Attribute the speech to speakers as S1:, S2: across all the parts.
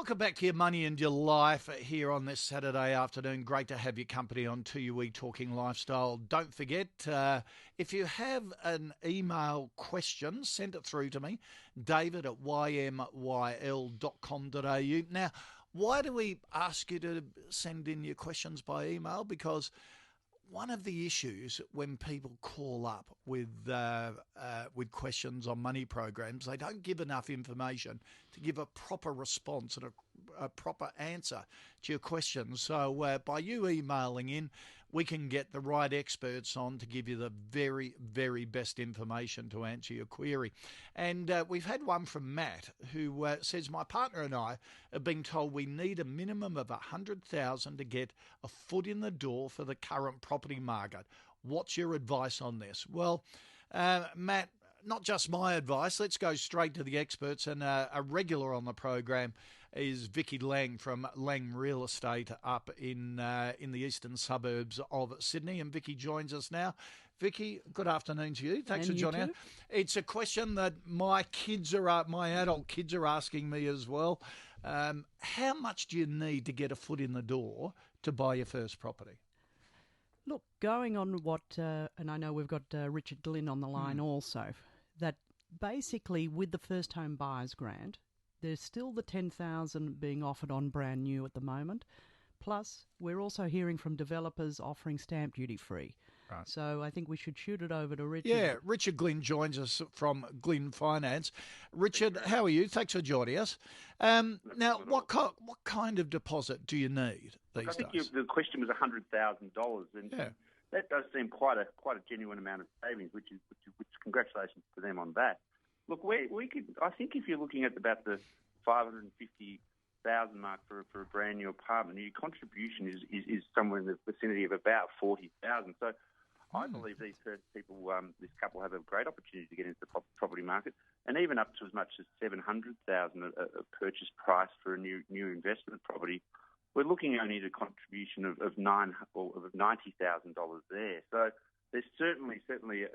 S1: Welcome back to your Money and Your Life here on this Saturday afternoon. Great to have your company on 2UE Talking Lifestyle. Don't forget, if you have an email question, send it through to me, david@ymyl.com.au. Now, why do we ask you to send in your questions by email? Because one of the issues when people call up with questions on money programs, they don't give enough information to give a proper response and a proper answer to your questions. So by you emailing in, we can get the right experts on to give you the very, very best information to answer your query. And we've had one from Matt who says, my partner and I have been told we need a minimum of $100,000 to get a foot in the door for the current property market. What's your advice on this? Well, Matt, not just my advice. Let's go straight to the experts. And a regular on the program is Vicky Lang from Lang Real Estate up in the eastern suburbs of Sydney. And Vicky joins us now. Vicky, good afternoon to you. Thanks for joining us. It's a question that my adult kids are asking me as well. How much do you need to get a foot in the door to buy your first property?
S2: Look, going on what, and I know we've got Richard Glynn on the line also, that basically with the first home buyers grant, there's still the $10,000 being offered on brand new at the moment. Plus, we're also hearing from developers offering stamp duty free. Right. So I think we should shoot it over to Richard.
S1: Yeah, Richard Glynn joins us from Glynn Finance. Richard, how are you? Thanks for joining us. Now, what kind of deposit do you need these days?
S3: I think the question was $100,000, and that does seem quite a genuine amount of savings, which congratulations to them on that. Look, I think if you're looking at about the $550,000 mark for a brand new apartment, your contribution is somewhere in the vicinity of about $40,000. So I believe these people, this couple, have a great opportunity to get into the property market, and even up to as much as $700,000 a purchase price for a new investment property. We're looking only at a contribution of $90,000 there. So there's certainly a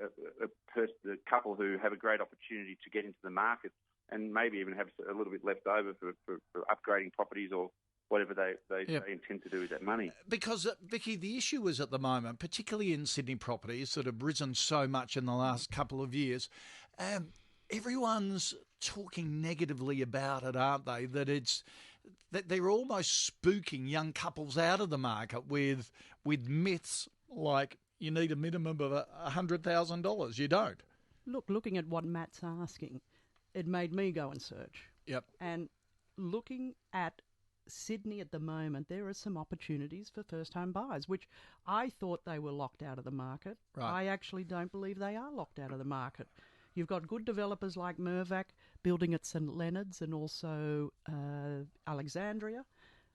S3: couple who have a great opportunity to get into the market and maybe even have a little bit left over for upgrading properties or whatever they intend to do with that money.
S1: Because, Vicky, the issue is at the moment, particularly in Sydney properties that have risen so much in the last couple of years, everyone's talking negatively about it, aren't they? That they're almost spooking young couples out of the market with myths like you need a minimum of $100,000. You don't.
S2: Look, looking at what Matt's asking, it made me go and search.
S1: Yep.
S2: And looking at Sydney at the moment, there are some opportunities for first-home buyers, which I thought they were locked out of the market. Right. I actually don't believe they are locked out of the market. You've got good developers like Mirvac building at St Leonard's and also Alexandria.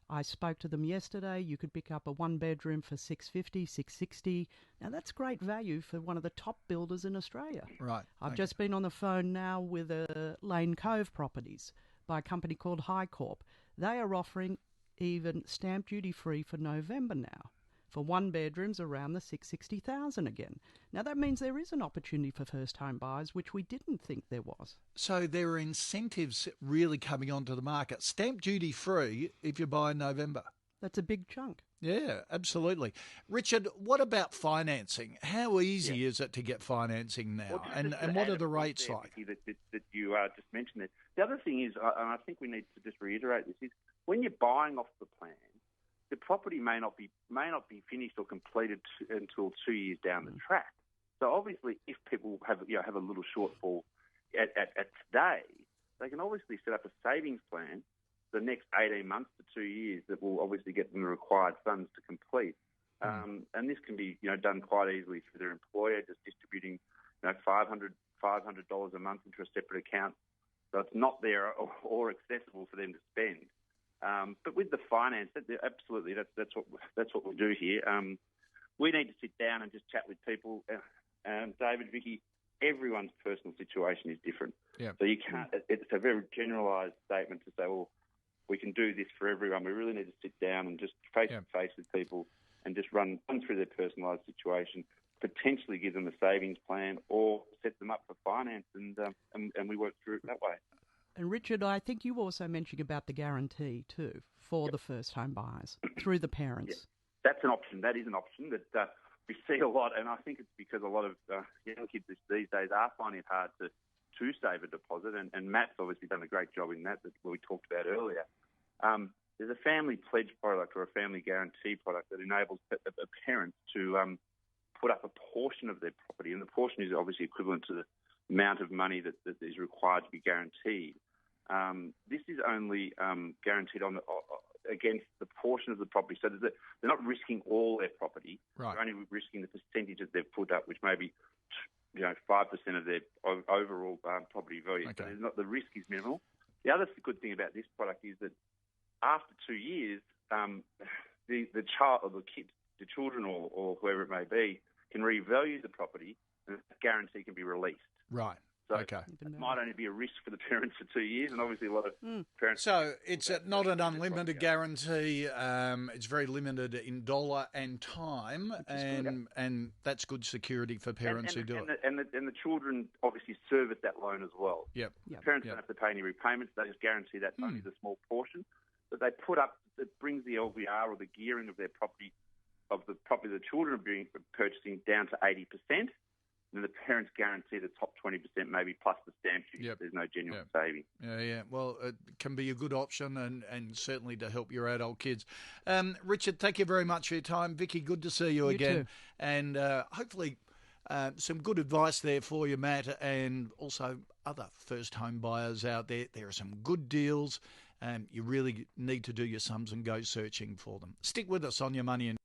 S2: I spoke to them yesterday. You could pick up a one-bedroom for $650, $660. Now, that's great value for one of the top builders in Australia.
S1: Right.
S2: I've just been on the phone now with Lane Cove Properties by a company called High Corp. They are offering even stamp duty-free for November now for one-bedrooms around the $660,000 again. Now, that means there is an opportunity for first-home buyers, which we didn't think there was.
S1: So there are incentives really coming onto the market. Stamp duty-free if you buy in November.
S2: That's a big chunk.
S1: Yeah, absolutely. Richard, what about financing? How easy is it to get financing now?
S3: Well,
S1: and what are the rates like?
S3: That you just mentioned there. The other thing is, and I think we need to just reiterate this, is when you're buying off the plan, the property may not be finished or completed until 2 years down the track. So obviously, if people have a little shortfall at today, they can obviously set up a savings plan for the next 18 months to 2 years that will obviously get them the required funds to complete. And this can be done quite easily through their employer, just distributing $500 a month into a separate account, so it's not there or accessible for them to spend. But with the finance, absolutely, that's what we do here. We need to sit down and just chat with people. David, Vicky, everyone's personal situation is different.
S1: Yep.
S3: So you can't. It's a very generalised statement to say, well, we can do this for everyone. We really need to sit down and just face to face with people and just run through their personalised situation, potentially give them a savings plan or set them up for finance, and we work through it that way.
S2: And Richard, I think you also mentioned about the guarantee too for the first-home buyers through the parents.
S3: That's an option. That is an option that we see a lot, and I think it's because a lot of young kids these days are finding it hard to save a deposit, and Matt's obviously done a great job in that we talked about earlier. There's a family pledge product or a family guarantee product that enables a parent to put up a portion of their property, and the portion is obviously equivalent to the amount of money that is required to be guaranteed. This is only guaranteed against the portion of the property, so that they're not risking all their property.
S1: Right.
S3: They're only risking the percentage that they've put up, which may be 5% of their overall property value.
S1: Okay.
S3: So the risk is minimal. The other good thing about this product is that after 2 years, the child or the children or whoever it may be, can revalue the property, and that guarantee can be released.
S1: Right.
S3: So
S1: Okay.
S3: it might only be a risk for the parents for 2 years, and obviously a lot of parents...
S1: So it's not an unlimited guarantee. It's very limited in dollar and time, and that's good security for parents who do it.
S3: And the children obviously service that loan as well.
S1: Yep.
S3: The parents don't have to pay any repayments. They just guarantee that only the small portion that they put up that brings the LVR or the gearing of their property, the children are purchasing, down to 80%. And the parents guarantee the top 20%, maybe plus the stamp duty.
S1: Yep.
S3: There's no genuine saving.
S1: Yeah. Well, it can be a good option and certainly to help your adult kids. Richard, thank you very much for your time. Vicky, good to see you again.
S2: Too.
S1: And hopefully some good advice there for you, Matt, and also other first-home buyers out there. There are some good deals. You really need to do your sums and go searching for them. Stick with us on Your Money and